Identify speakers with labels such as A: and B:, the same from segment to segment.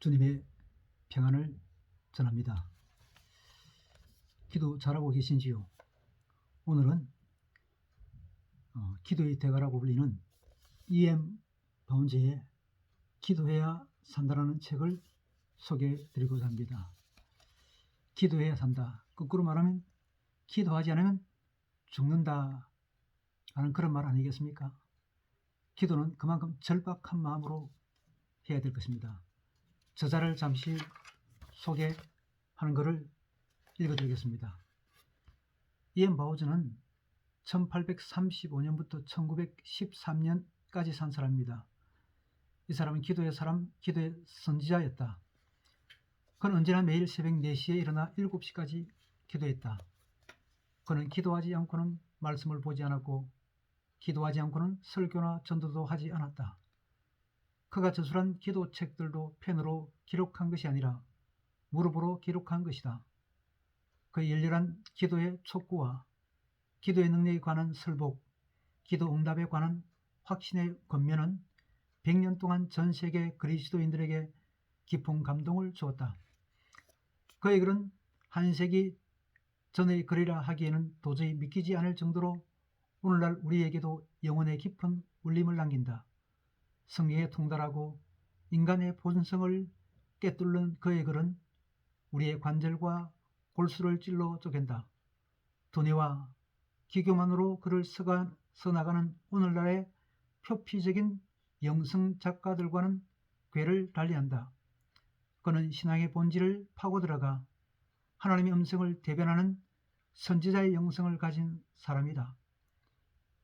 A: 주님의 평안을 전합니다. 기도 잘하고 계신지요? 오늘은 기도의 대가라고 불리는 E.M. 바운제의 기도해야 산다라는 책을 소개해 드리고자 합니다. 기도해야 산다. 거꾸로 말하면 기도하지 않으면 죽는다 하는 그런 말 아니겠습니까? 기도는 그만큼 절박한 마음으로 해야 될 것입니다. 저자를 잠시 소개하는 것을 읽어드리겠습니다. E.M. 바운제는 1835년부터 1913년까지 산 사람입니다. 이 사람은 기도의 선지자였다. 그는 언제나 매일 새벽 4시에 일어나 7시까지 기도했다. 그는 기도하지 않고는 말씀을 보지 않았고 기도하지 않고는 설교나 전도도 하지 않았다. 그가 저술한 기도책들도 펜으로 기록한 것이 아니라 무릎으로 기록한 것이다. 그의 열렬한 기도의 촉구와 기도의 능력에 관한 설복, 기도 응답에 관한 확신의 권면은 100년 동안 전 세계 그리스도인들에게 깊은 감동을 주었다. 그의 글은 한 세기 전의 글이라 하기에는 도저히 믿기지 않을 정도로 오늘날 우리에게도 영혼의 깊은 울림을 남긴다. 성경에 통달하고 인간의 본성을 꿰뚫는 그의 글은 우리의 관절과 골수를 찔러 쪼갠다. 두뇌와 기교만으로 글을 써나가는 오늘날의 표피적인 영성 작가들과는 궤를 달리한다. 그는 신앙의 본질을 파고들어가 하나님의 음성을 대변하는 선지자의 영성을 가진 사람이다.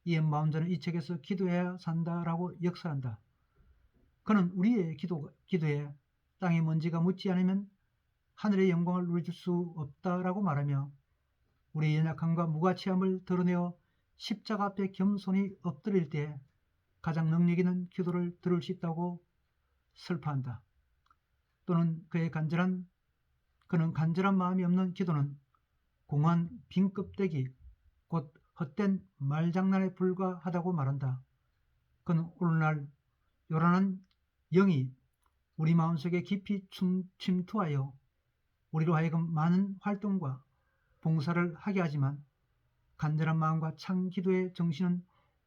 A: E.M. 바운제는 이 책에서 기도해야 산다라고 역사한다. 그는 우리의 기도에 땅의 먼지가 묻지 않으면 하늘의 영광을 누릴 수 없다라고 말하며 우리의 연약함과 무가치함을 드러내어 십자가 앞에 겸손히 엎드릴 때 가장 능력 있는 기도를 들을 수 있다고 설파한다. 또는 그는 간절한 마음이 없는 기도는 공허한 빈 껍데기, 곧 헛된 말장난에 불과하다고 말한다. 그는 오늘날 요란한 영이 우리 마음속에 깊이 침투하여 우리로 하여금 많은 활동과 봉사를 하게 하지만 간절한 마음과 찬 기도의 정신은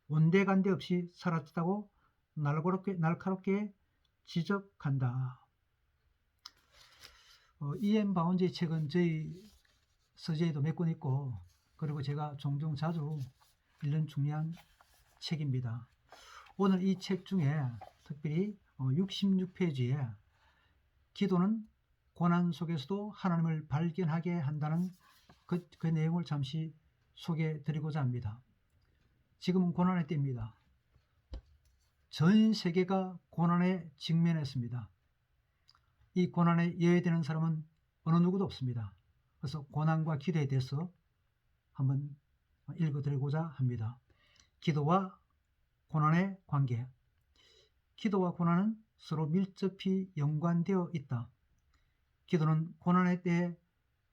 A: 온데간데 없이 사라졌다고 날카롭게 지적한다. E.M. 바운제의 책은 저희 서재에도 몇 권 있고 그리고 제가 종종 자주 읽는 중요한 책입니다. 오늘 이 책 중에 특별히 66페이지에 기도는 고난 속에서도 하나님을 발견하게 한다는 그 내용을 잠시 소개해 드리고자 합니다. 지금은 고난의 때입니다. 전 세계가 고난에 직면했습니다. 이 고난에 예외되는 사람은 어느 누구도 없습니다. 그래서 고난과 기도에 대해서 한번 읽어드리고자 합니다. 기도와 고난의 관계. 기도와 고난은 서로 밀접히 연관되어 있다. 기도는 고난의 때에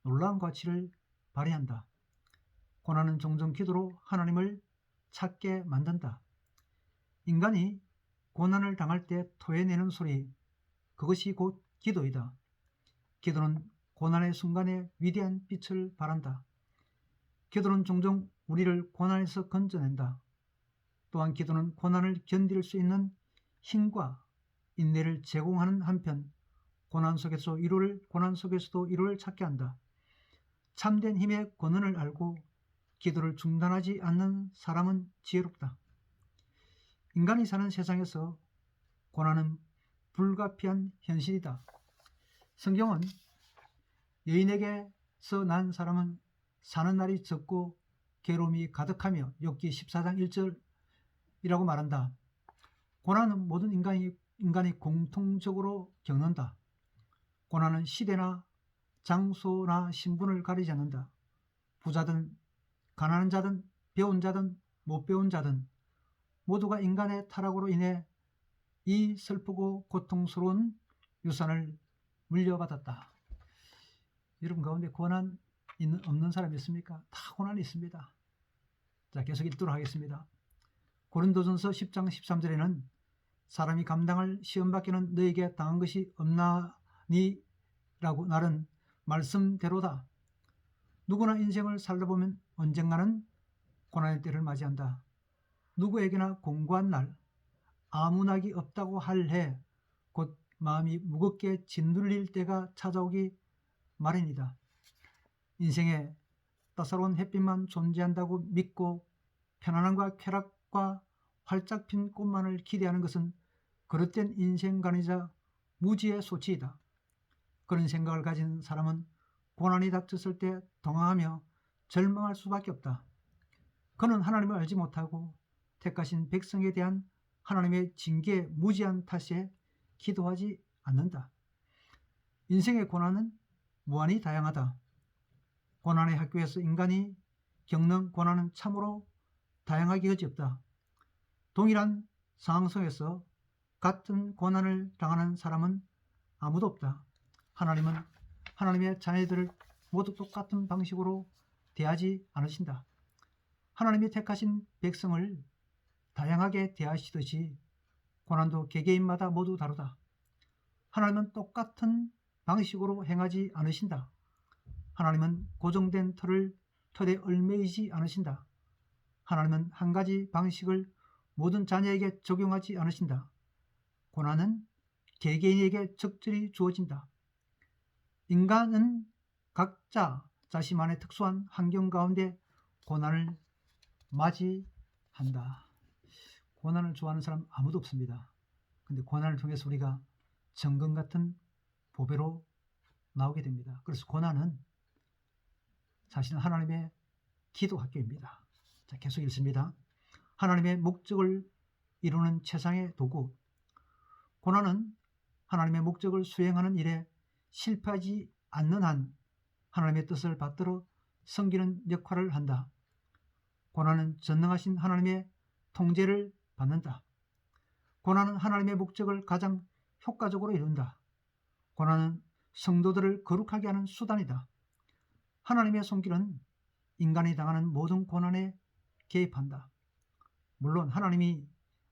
A: 놀라운 가치를 발휘한다. 고난은 종종 기도로 하나님을 찾게 만든다. 인간이 고난을 당할 때 토해내는 소리, 그것이 곧 기도이다. 기도는 고난의 순간에 위대한 빛을 발한다. 기도는 종종 우리를 고난에서 건져낸다. 또한 기도는 고난을 견딜 수 있는 힘과 인내를 제공하는 한편 고난 속에서도 위로를 찾게 한다. 참된 힘의 권한을 알고 기도를 중단하지 않는 사람은 지혜롭다. 인간이 사는 세상에서 고난은 불가피한 현실이다. 성경은 여인에게서 난 사람은 사는 날이 적고 괴로움이 가득하며 욥기 14장 1절이라고 말한다. 고난은 모든 인간이 공통적으로 겪는다. 고난은 시대나 장소나 신분을 가리지 않는다. 부자든 가난한 자든 배운 자든 못 배운 자든 모두가 인간의 타락으로 인해 이 슬프고 고통스러운 유산을 물려받았다. 여러분 가운데 고난 없는 사람이 있습니까? 다 고난이 있습니다. 자, 계속 읽도록 하겠습니다. 고린도전서 10장 13절에는 사람이 감당할 시험밖에는 너에게 당한 것이 없나 니라고 날은 말씀대로다. 누구나 인생을 살다 보면 언젠가는 고난의 때를 맞이한다. 누구에게나 공고한 날, 아무 낙이 없다고 할 해 곧 마음이 무겁게 짓눌릴 때가 찾아오기 마련이다. 인생에 따사로운 햇빛만 존재한다고 믿고 편안함과 쾌락과 활짝 핀 꽃만을 기대하는 것은 그릇된 인생관이자 무지의 소치이다. 그런 생각을 가진 사람은 고난이 닥쳤을 때 당황하며 절망할 수밖에 없다. 그는 하나님을 알지 못하고 택하신 백성에 대한 하나님의 징계에 무지한 탓에 기도하지 않는다. 인생의 고난은 무한히 다양하다. 고난의 학교에서 인간이 겪는 고난은 참으로 다양하기 그지없다. 동일한 상황 속에서 같은 고난을 당하는 사람은 아무도 없다. 하나님은 하나님의 자녀들을 모두 똑같은 방식으로 대하지 않으신다. 하나님이 택하신 백성을 다양하게 대하시듯이 고난도 개개인마다 모두 다르다. 하나님은 똑같은 방식으로 행하지 않으신다. 하나님은 고정된 틀에 얽매이지 않으신다. 하나님은 한 가지 방식을 모든 자녀에게 적용하지 않으신다. 고난은 개개인에게 적절히 주어진다. 인간은 각자 자신만의 특수한 환경 가운데 고난을 맞이한다. 고난을 좋아하는 사람 아무도 없습니다. 근데 고난을 통해서 우리가 정금 같은 보배로 나오게 됩니다. 그래서 고난은 사실은 하나님의 기도 학교입니다. 자, 계속 읽습니다. 하나님의 목적을 이루는 최상의 도구. 고난은 하나님의 목적을 수행하는 일에 실패하지 않는 한 하나님의 뜻을 받들어 섬기는 역할을 한다. 고난은 전능하신 하나님의 통제를 받는다. 고난은 하나님의 목적을 가장 효과적으로 이룬다. 고난은 성도들을 거룩하게 하는 수단이다. 하나님의 손길은 인간이 당하는 모든 고난에 개입한다. 물론 하나님이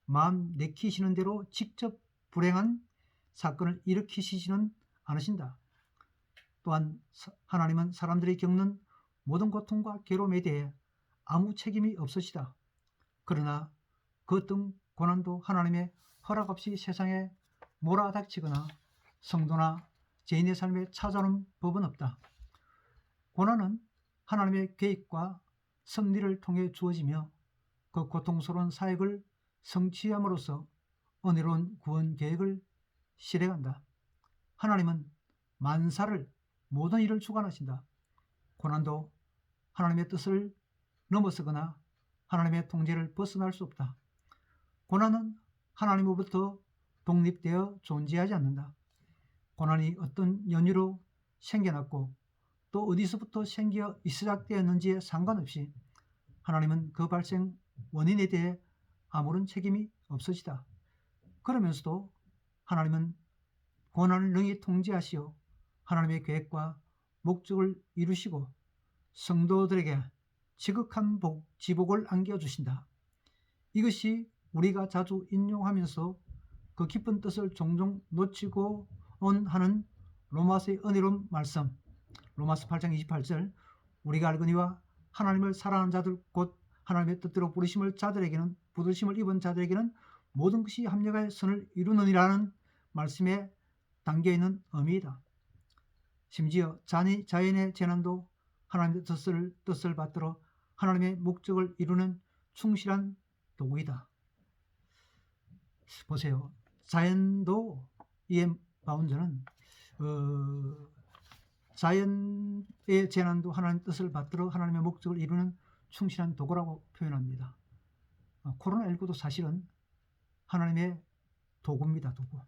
A: 마음 내키시는 대로 직접 불행한 사건을 일으키시지는 않으신다. 또한 하나님은 사람들이 겪는 모든 고통과 괴로움에 대해 아무 책임이 없으시다. 그러나 그 어떤 고난도 하나님의 허락 없이 세상에 몰아닥치거나 성도나 죄인의 삶에 찾아오는 법은 없다. 고난은 하나님의 계획과 섭리를 통해 주어지며 그 고통스러운 사역을 성취함으로써 은혜로운 구원 계획을 실행한다. 하나님은 만사를 모든 일을 주관하신다. 고난도 하나님의 뜻을 넘어서거나 하나님의 통제를 벗어날 수 없다. 고난은 하나님으로부터 독립되어 존재하지 않는다. 고난이 어떤 연유로 생겨났고 또 어디서부터 생겨 시작되었는지에 상관없이 하나님은 그 발생 원인에 대해 아무런 책임이 없으시다. 그러면서도 하나님은 고난을 능히 통제하시어 하나님의 계획과 목적을 이루시고 성도들에게 지극한 지복을 안겨주신다. 이것이 우리가 자주 인용하면서 그 깊은 뜻을 종종 놓치고 하는 로마서의 은혜로운 말씀, 로마서 8장 28절, 우리가 알거니와 하나님을 사랑하는 자들 곧 하나님의 뜻대로 부르심을 입은 자들에게는 모든 것이 합력하여 선을 이루느니라는 말씀에 담겨있는 의미이다. 심지어 자연의 재난도 하나님의 뜻을 받들어 하나님의 목적을 이루는 충실한 도구이다. 보세요. 자연도 이에 바운저는 자연의 재난도 하나님의 뜻을 받들어 하나님의 목적을 이루는 충실한 도구라고 표현합니다. 코로나19도 사실은 하나님의 도구입니다. 도구.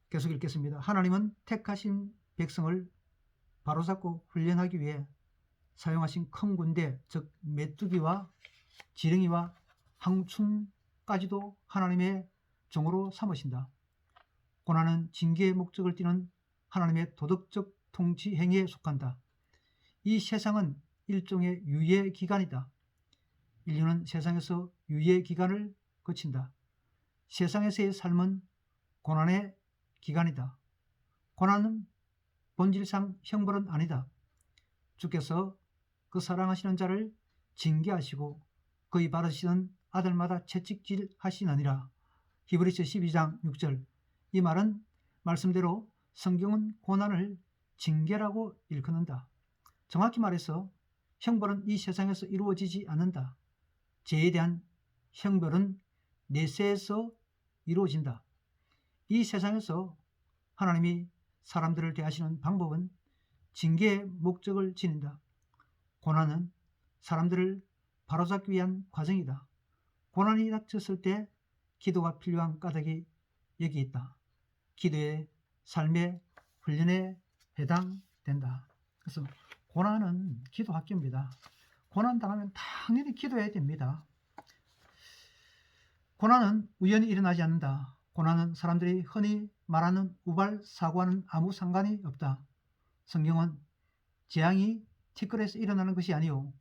A: 계속 읽겠습니다. 하나님은 택하신 백성을 바로잡고 훈련하기 위해 사용하신 큰 군대, 즉 메뚜기와 지렁이와 항충까지도 하나님의 종으로 삼으신다. 고난은 징계의 목적을 띠는 하나님의 도덕적 통치 행위에 속한다. 이 세상은 일종의 유예 기간이다. 인류는 세상에서 유예 기간을 거친다. 세상에서의 삶은 고난의 기간이다. 고난은 본질상 형벌은 아니다. 주께서 그 사랑하시는 자를 징계하시고 그의 바르시던 아들마다 채찍질하시느니라. 히브리서 12장 6절. 이 말은 말씀대로 성경은 고난을 징계라고 일컫는다. 정확히 말해서 형벌은 이 세상에서 이루어지지 않는다. 죄에 대한 형벌은 내세에서 이루어진다. 이 세상에서 하나님이 사람들을 대하시는 방법은 징계의 목적을 지닌다. 고난은 사람들을 바로잡기 위한 과정이다. 고난이 닥쳤을 때 기도가 필요한 까닭이 여기 있다. 기도의 삶의 훈련에 해당된다. 그래서 고난은 기도 학교입니다. 고난 당하면 당연히 기도해야 됩니다. 고난은 우연히 일어나지 않는다. 고난은 사람들이 흔히 말하는 우발 사고와는 아무 상관이 없다. 성경은 재앙이 티끌에서 일어나는 것이 아니요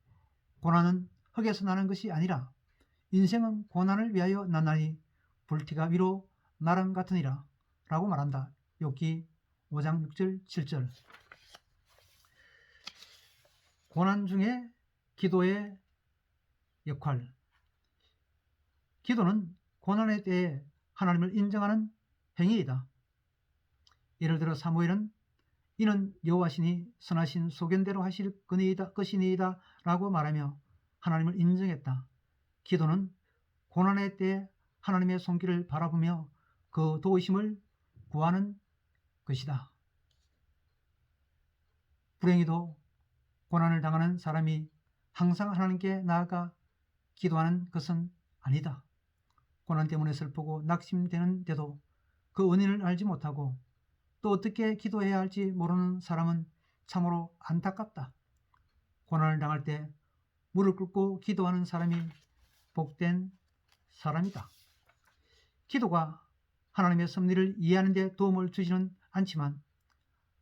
A: 고난은 흙에서 나는 것이 아니라 인생은 고난을 위하여 나나니 불티가 위로 나랑 같으니라 라고 말한다. 욥기 5장 6절 7절. 고난 중에 기도의 역할. 기도는 고난에 대해 하나님을 인정하는 행위이다. 예를 들어 사무엘은 이는 여호와시니 선하신 소견대로 하실 것이니이다 라고 말하며 하나님을 인정했다. 기도는 고난에 대해 하나님의 손길을 바라보며 그 도우심을 구하는 것이다. 불행히도 고난을 당하는 사람이 항상 하나님께 나아가 기도하는 것은 아니다. 고난 때문에 슬프고 낙심되는데도 그 원인을 알지 못하고 또 어떻게 기도해야 할지 모르는 사람은 참으로 안타깝다. 고난을 당할 때 무릎 꿇고 기도하는 사람이 복된 사람이다. 기도가 하나님의 섭리를 이해하는 데 도움을 주지는 않지만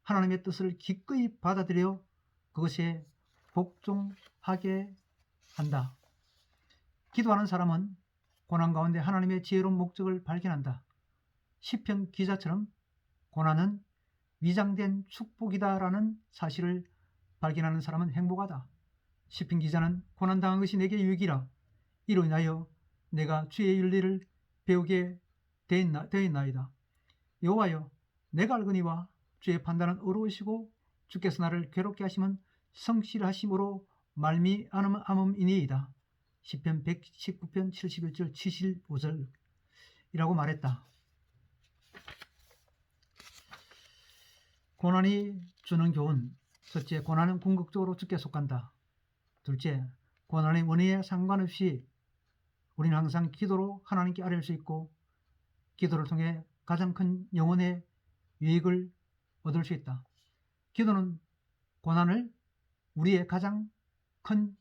A: 하나님의 뜻을 기꺼이 받아들여 그것에 복종하게 한다. 기도하는 사람은 고난 가운데 하나님의 지혜로운 목적을 발견한다. 시편 기자처럼 고난은 위장된 축복이다라는 사실을 발견하는 사람은 행복하다. 시편 기자는 고난당한 것이 내게 유익이라 이로 인하여 내가 주의 윤리를 배우게 되었나이다. 여호와여 내가 알거니와 주의 판단은 어려우시고 주께서 나를 괴롭게 하시면 성실하심으로 말미암음이니이다. 시편 119편 71절 75절 이라고 말했다. 고난이 주는 교훈. 첫째, 고난은 궁극적으로 주께 속한다. 둘째, 고난의 원인에 상관없이 우리는 항상 기도로 하나님께 아뢰올 수 있고 기도를 통해 가장 큰 영혼의 유익을 얻을 수 있다. 기도는 고난을 우리의 가장 큰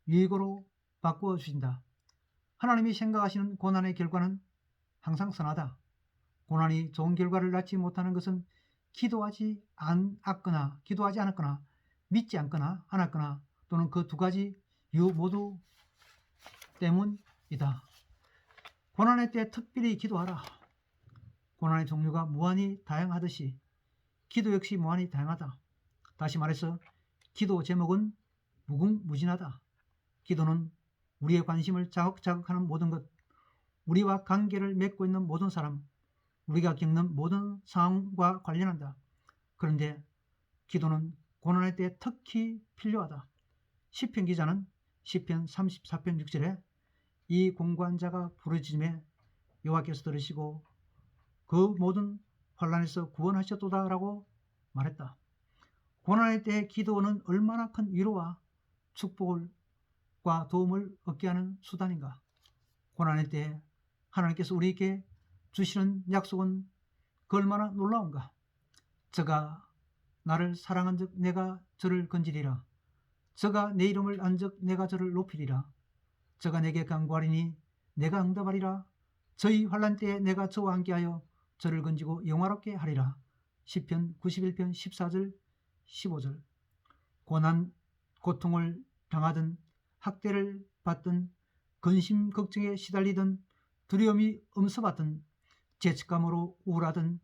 A: 유익으로 바꾸어 주신다. 하나님이 생각하시는 고난의 결과는 항상 선하다. 고난이 좋은 결과를 낳지 못하는 것은 기도하지 않았거나 믿지 않았거나 또는 그 두 가지 이유 모두 때문이다. 고난의 때 특별히 기도하라. 고난의 종류가 무한히 다양하듯이 기도 역시 무한히 다양하다. 다시 말해서 기도 제목은 무궁무진하다. 기도는 우리의 관심을 자극하는 모든 것, 우리와 관계를 맺고 있는 모든 사람, 우리가 겪는 모든 상황과 관련한다. 그런데 기도는 고난의 때 특히 필요하다. 시편 기자는 시편 34편 6절에 이 공고한 자가 부르짖음에 여호와께서 들으시고 그 모든 환난에서 구원하셨도다 라고 말했다. 고난의 때 기도는 얼마나 큰 위로와 축복과 도움을 얻게 하는 수단인가. 고난의 때 하나님께서 우리에게 주시는 약속은 그 얼마나 놀라운가. 저가 나를 사랑한 즉 내가 저를 건지리라. 저가 내 이름을 안 즉 내가 저를 높이리라. 저가 내게 간구하리니 내가 응답하리라. 저희 환난 때에 내가 저와 함께하여 저를 건지고 영화롭게 하리라. 시편 91편 14절 15절. 고난, 고통을 당하든 학대를 받든 근심 걱정에 시달리든 두려움이 엄습하든 죄책감으로 우울하든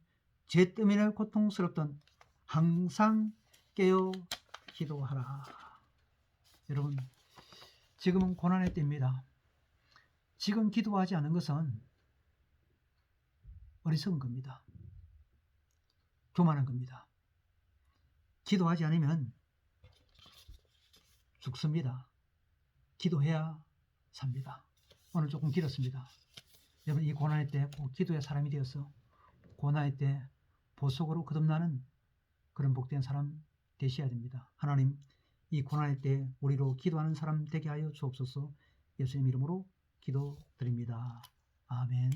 A: 죄 때문에 고통스럽던 항상 깨어 기도하라. 여러분, 지금은 고난의 때입니다. 지금 기도하지 않은 것은 어리석은 겁니다. 교만한 겁니다. 기도하지 않으면 죽습니다. 기도해야 삽니다. 오늘 조금 길었습니다. 여러분, 이 고난의 때 꼭 기도의 사람이 되어서 고난의 때 보석으로 거듭나는 그런 복된 사람 되셔야 됩니다. 하나님, 이 고난의 때 우리로 기도하는 사람 되게 하여 주옵소서. 예수님 이름으로 기도드립니다. 아멘.